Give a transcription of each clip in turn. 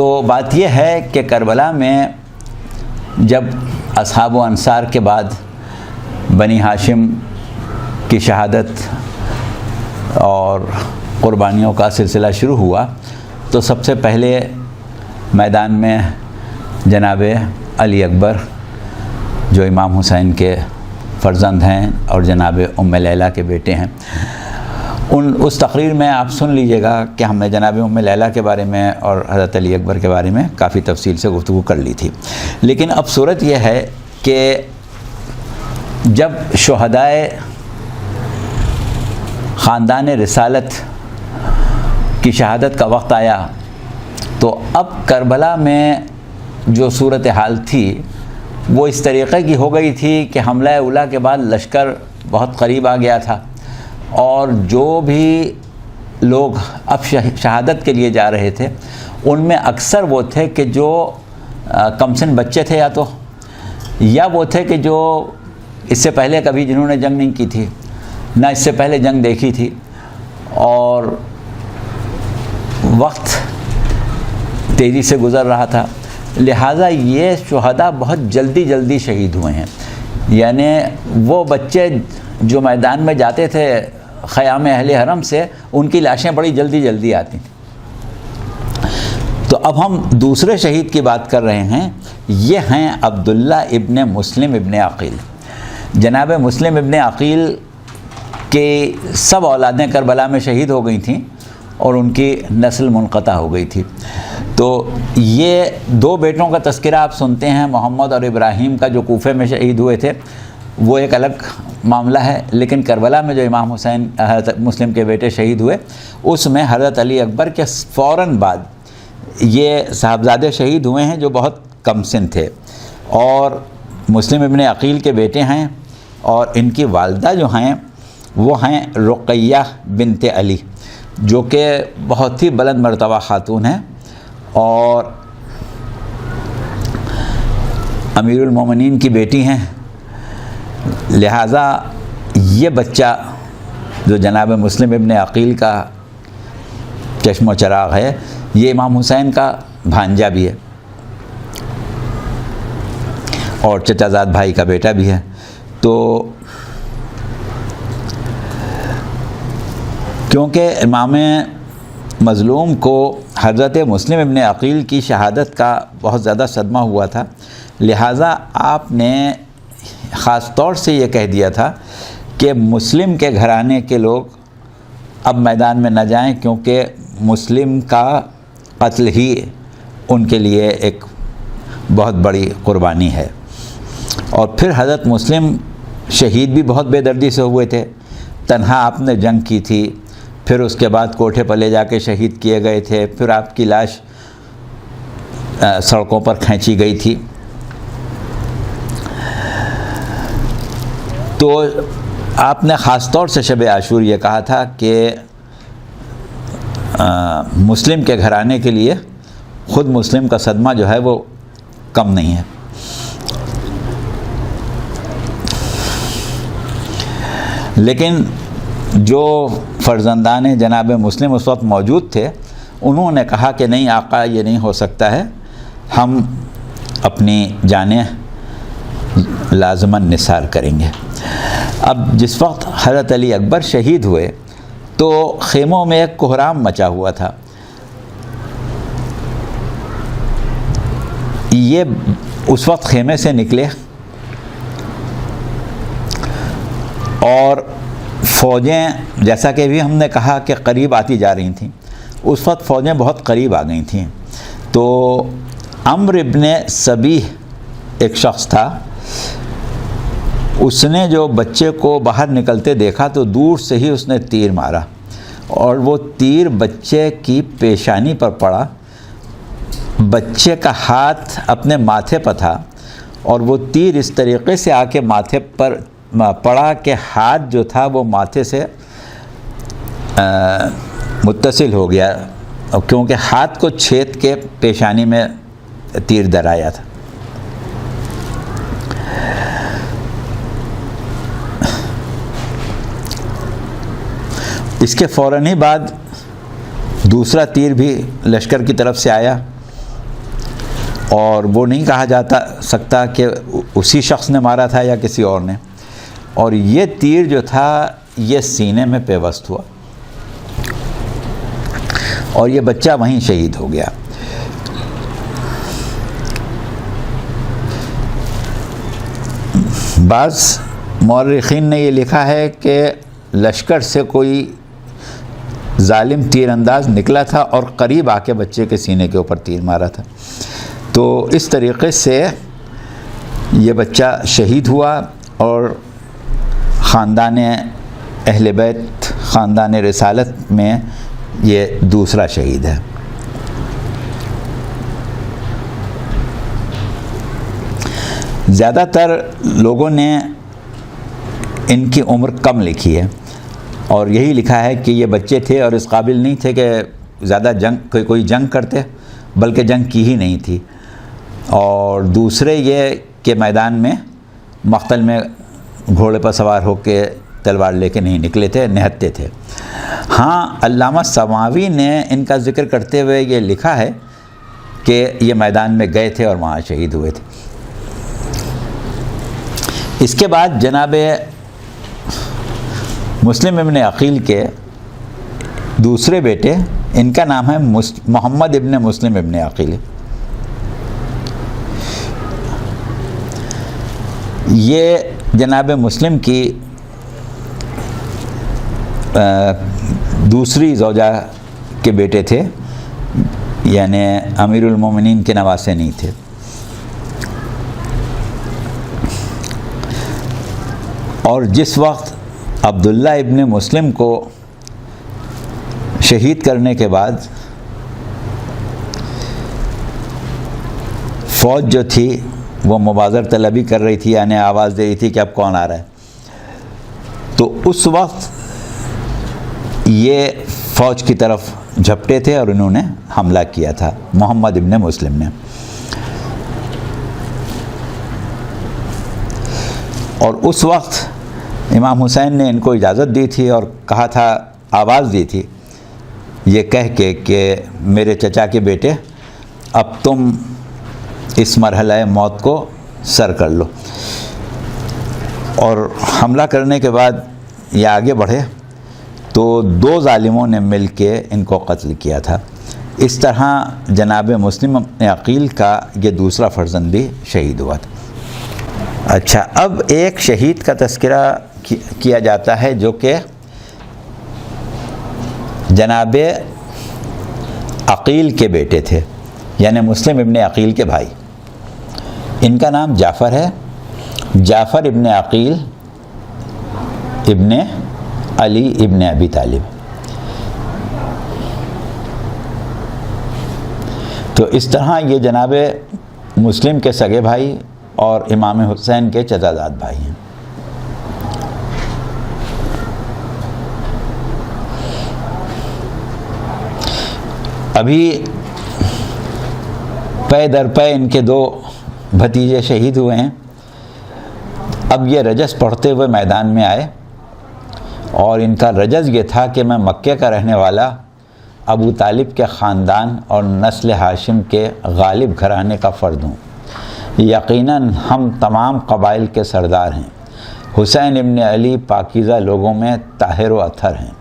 تو بات یہ ہے کہ کربلا میں جب اصحاب و انصار کے بعد بنی ہاشم کی شہادت اور قربانیوں کا سلسلہ شروع ہوا تو سب سے پہلے میدان میں جناب علی اکبر جو امام حسین کے فرزند ہیں اور جناب ام لیلہ کے بیٹے ہیں، اس تقریر میں آپ سن لیجئے گا کہ ہم نے جناب ام لیلہ کے بارے میں اور حضرت علی اکبر کے بارے میں کافی تفصیل سے گفتگو کر لی تھی. لیکن اب صورت یہ ہے کہ جب شہدائے خاندان رسالت کی شہادت کا وقت آیا تو اب کربلا میں جو صورتحال تھی وہ اس طریقے کی ہو گئی تھی کہ حملہ اولیٰ کے بعد لشکر بہت قریب آ گیا تھا، اور جو بھی لوگ اب شہادت کے لیے جا رہے تھے ان میں اکثر وہ تھے کہ جو کم سن بچے تھے، یا وہ تھے کہ جو اس سے پہلے کبھی جنہوں نے جنگ نہیں کی تھی، نہ اس سے پہلے جنگ دیکھی تھی، اور وقت تیزی سے گزر رہا تھا، لہٰذا یہ شہداء بہت جلدی شہید ہوئے ہیں. یعنی وہ بچے جو میدان میں جاتے تھے خیام اہل حرم سے، ان کی لاشیں بڑی جلدی آتی تھیں. تو اب ہم دوسرے شہید کی بات کر رہے ہیں، یہ ہیں عبداللہ ابن مسلم ابن عقیل. جناب مسلم ابن عقیل کی سب اولادیں کربلا میں شہید ہو گئی تھیں اور ان کی نسل منقطع ہو گئی تھی. تو یہ دو بیٹوں کا تذکرہ آپ سنتے ہیں، محمد اور ابراہیم کا، جو کوفے میں شہید ہوئے تھے، وہ ایک الگ معاملہ ہے. لیکن کربلا میں جو امام حسین حضرت مسلم کے بیٹے شہید ہوئے، اس میں حضرت علی اکبر کے فوراً بعد یہ صاحبزادے شہید ہوئے ہیں جو بہت کم سن تھے، اور مسلم ابن عقیل کے بیٹے ہیں، اور ان کی والدہ جو ہیں وہ ہیں رقیہ بنت علی، جو کہ بہت ہی بلند مرتبہ خاتون ہیں اور امیر المومنین کی بیٹی ہیں. لہٰذا یہ بچہ جو جناب مسلم ابن عقیل کا چشم و چراغ ہے، یہ امام حسین کا بھانجا بھی ہے اور چچا زاد بھائی کا بیٹا بھی ہے. تو کیونکہ امام مظلوم کو حضرت مسلم ابن عقیل کی شہادت کا بہت زیادہ صدمہ ہوا تھا، لہٰذا آپ نے خاص طور سے یہ کہہ دیا تھا کہ مسلم کے گھرانے کے لوگ اب میدان میں نہ جائیں، کیونکہ مسلم کا قتل ہی ان کے لیے ایک بہت بڑی قربانی ہے. اور پھر حضرت مسلم شہید بھی بہت بے دردی سے ہوئے تھے. تنہا آپ نے جنگ کی تھی، پھر اس کے بعد کوٹھے پر لے جا کے شہید کیے گئے تھے، پھر آپ کی لاش سڑکوں پر کھینچی گئی تھی. تو آپ نے خاص طور سے شب عاشور یہ کہا تھا کہ مسلم کے گھرانے کے لیے خود مسلم کا صدمہ جو ہے وہ کم نہیں ہے. لیکن جو فرزندان جناب مسلم اس وقت موجود تھے، انہوں نے کہا کہ نہیں آقا، یہ نہیں ہو سکتا ہے، ہم اپنی جانیں لازماً نثار کریں گے. اب جس وقت حضرت علی اکبر شہید ہوئے تو خیموں میں ایک کوہرام مچا ہوا تھا. یہ اس وقت خیمے سے نکلے اور فوجیں، جیسا کہ بھی ہم نے کہا کہ قریب آتی جا رہی تھیں، اس وقت فوجیں بہت قریب آ گئی تھیں. تو عمرو ابن سبیح ایک شخص تھا، اس نے جو بچے کو باہر نکلتے دیکھا تو دور سے ہی اس نے تیر مارا، اور وہ تیر بچے کی پیشانی پر پڑا. بچے کا ہاتھ اپنے ماتھے پر تھا، اور وہ تیر اس طریقے سے آ کے ماتھے پر پڑا کہ ہاتھ جو تھا وہ ماتھے سے متصل ہو گیا، کیونکہ ہاتھ کو چھید کے پیشانی میں تیر درایا تھا. اس کے فوراً ہی بعد دوسرا تیر بھی لشکر کی طرف سے آیا اور وہ نہیں کہا جاتا سکتا کہ اسی شخص نے مارا تھا یا کسی اور نے، اور یہ تیر جو تھا یہ سینے میں پیوست ہوا اور یہ بچہ وہیں شہید ہو گیا۔ بعض مورخین نے یہ لکھا ہے کہ لشکر سے کوئی ظالم تیر انداز نکلا تھا اور قریب آ کے بچے کے سینے کے اوپر تیر مارا تھا، تو اس طریقے سے یہ بچہ شہید ہوا اور خاندان اہل بیت، خاندان رسالت میں یہ دوسرا شہید ہے۔ زیادہ تر لوگوں نے ان کی عمر کم لکھی ہے اور یہی لکھا ہے کہ یہ بچے تھے اور اس قابل نہیں تھے کہ زیادہ کوئی جنگ کرتے، بلکہ جنگ کی ہی نہیں تھی، اور دوسرے یہ کہ میدان میں مقتل میں گھوڑے پر سوار ہو کے تلوار لے کے نہیں نکلے تھے، نہتے تھے۔ ہاں، علامہ سماوی نے ان کا ذکر کرتے ہوئے یہ لکھا ہے کہ یہ میدان میں گئے تھے اور وہاں شہید ہوئے تھے۔ اس کے بعد جناب مسلم ابن عقیل کے دوسرے بیٹے، ان کا نام ہے محمد ابن مسلم ابن عقیل، یہ جناب مسلم کی دوسری زوجہ کے بیٹے تھے، یعنی امیر المومنین کے نواسے نہیں تھے۔ اور جس وقت عبداللہ ابن مسلم کو شہید کرنے کے بعد فوج جو تھی وہ مبازر طلبی کر رہی تھی، یعنی آواز دے رہی تھی کہ اب کون آ رہا ہے، تو اس وقت یہ فوج کی طرف جھپٹے تھے اور انہوں نے حملہ کیا تھا محمد ابن مسلم نے۔ اور اس وقت امام حسین نے ان کو اجازت دی تھی اور کہا تھا، آواز دی تھی یہ کہہ کے کہ میرے چچا کے بیٹے اب تم اس مرحلہ موت کو سر کر لو، اور حملہ کرنے کے بعد یہ آگے بڑھے تو دو ظالموں نے مل کے ان کو قتل کیا تھا۔ اس طرح جناب مسلم ابن عقیل کا یہ دوسرا فرزند بھی شہید ہوا تھا۔ اچھا، اب ایک شہید کا تذکرہ کیا جاتا ہے جو کہ جناب عقیل کے بیٹے تھے، یعنی مسلم ابن عقیل کے بھائی۔ ان کا نام جعفر ہے، جعفر ابن عقیل ابن علی ابن ابی طالب۔ تو اس طرح یہ جناب مسلم کے سگے بھائی اور امام حسین کے چچازاد بھائی ہیں۔ ابھی پے در پے ان کے دو بھتیجے شہید ہوئے ہیں۔ اب یہ رجز پڑھتے ہوئے میدان میں آئے اور ان کا رجز یہ تھا کہ میں مکے کا رہنے والا ابو طالب کے خاندان اور نسل ہاشم کے غالب گھرانے کا فرد ہوں۔ یقیناً ہم تمام قبائل کے سردار ہیں۔ حسین ابن علی پاکیزہ لوگوں میں طاہر و اطہر ہیں۔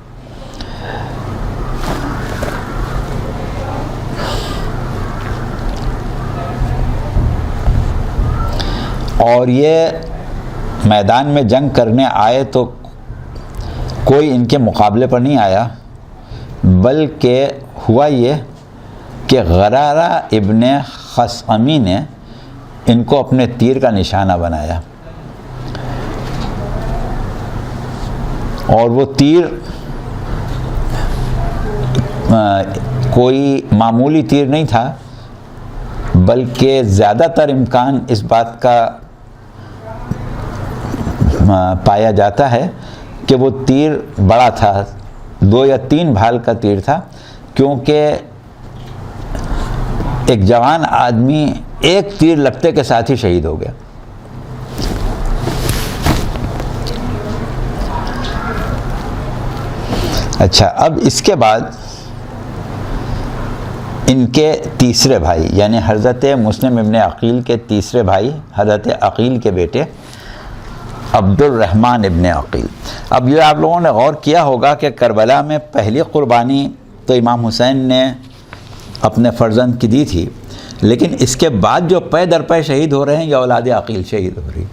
اور یہ میدان میں جنگ کرنے آئے تو کوئی ان کے مقابلے پر نہیں آیا، بلکہ ہوا یہ کہ غرارہ ابن خثعمی نے ان کو اپنے تیر کا نشانہ بنایا، اور وہ تیر کوئی معمولی تیر نہیں تھا، بلکہ زیادہ تر امکان اس بات کا پایا جاتا ہے کہ وہ تیر بڑا تھا، 2 یا 3 بھال کا تیر تھا، کیونکہ ایک جوان آدمی ایک تیر لگتے کے ساتھ ہی شہید ہو گیا۔ اچھا، اب اس کے بعد ان کے تیسرے بھائی یعنی حضرت مسلم ابن عقیل کے تیسرے بھائی حضرت عقیل کے بیٹے عبد الرحمن ابن عقیل۔ اب یہ آپ لوگوں نے غور کیا ہوگا کہ کربلا میں پہلی قربانی تو امام حسین نے اپنے فرزند کی دی تھی، لیکن اس کے بعد جو پے در پے شہید ہو رہے ہیں یہ اولاد عقیل شہید ہو رہی۔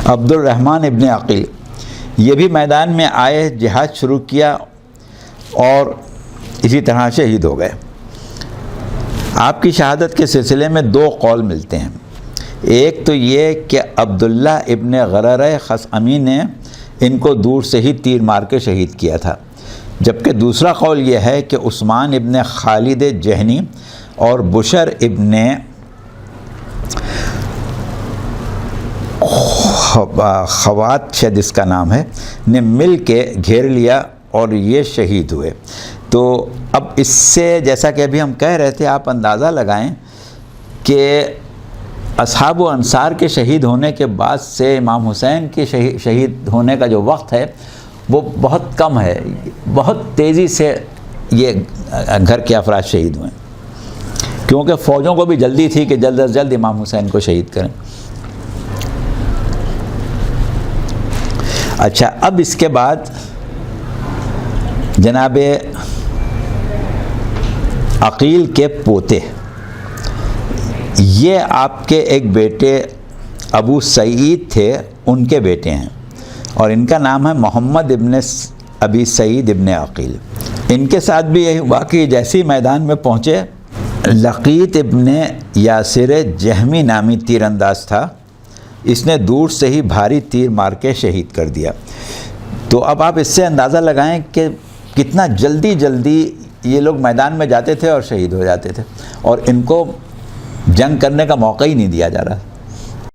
عبد الرحمن ابن عقیل یہ بھی میدان میں آئے، جہاد شروع کیا اور اسی طرح شہید ہو گئے۔ آپ کی شہادت کے سلسلے میں دو قول ملتے ہیں، ایک تو یہ کہ عبداللہ ابن غرر خثعمی نے ان کو دور سے ہی تیر مار کے شہید کیا تھا، جبکہ دوسرا قول یہ ہے کہ عثمان ابن خالد جہنی اور بشر ابن خوات شاید اس کا نام ہے نے مل کے گھیر لیا اور یہ شہید ہوئے۔ تو اب اس سے جیسا کہ ابھی ہم کہہ رہے تھے، آپ اندازہ لگائیں کہ اصحاب و انصار کے شہید ہونے کے بعد سے امام حسین کے شہید ہونے کا جو وقت ہے وہ بہت کم ہے، بہت تیزی سے یہ گھر کے افراد شہید ہوئے، کیونکہ فوجوں کو بھی جلدی تھی کہ جلد از جلد امام حسین کو شہید کریں۔ اچھا، اب اس کے بعد جناب عقیل کے پوتے، یہ آپ کے ایک بیٹے ابو سعید تھے، ان کے بیٹے ہیں، اور ان کا نام ہے محمد ابن ابی سعید ابن عقیل۔ ان کے ساتھ بھی یہی ہوا کہ جیسے ہی میدان میں پہنچے، لقیط ابن یاسر جہمی نامی تیر انداز تھا، اس نے دور سے ہی بھاری تیر مار کے شہید کر دیا۔ تو اب آپ اس سے اندازہ لگائیں کہ کتنا جلدی یہ لوگ میدان میں جاتے تھے اور شہید ہو جاتے تھے، اور ان کو جنگ کرنے کا موقع ہی نہیں دیا جا رہا۔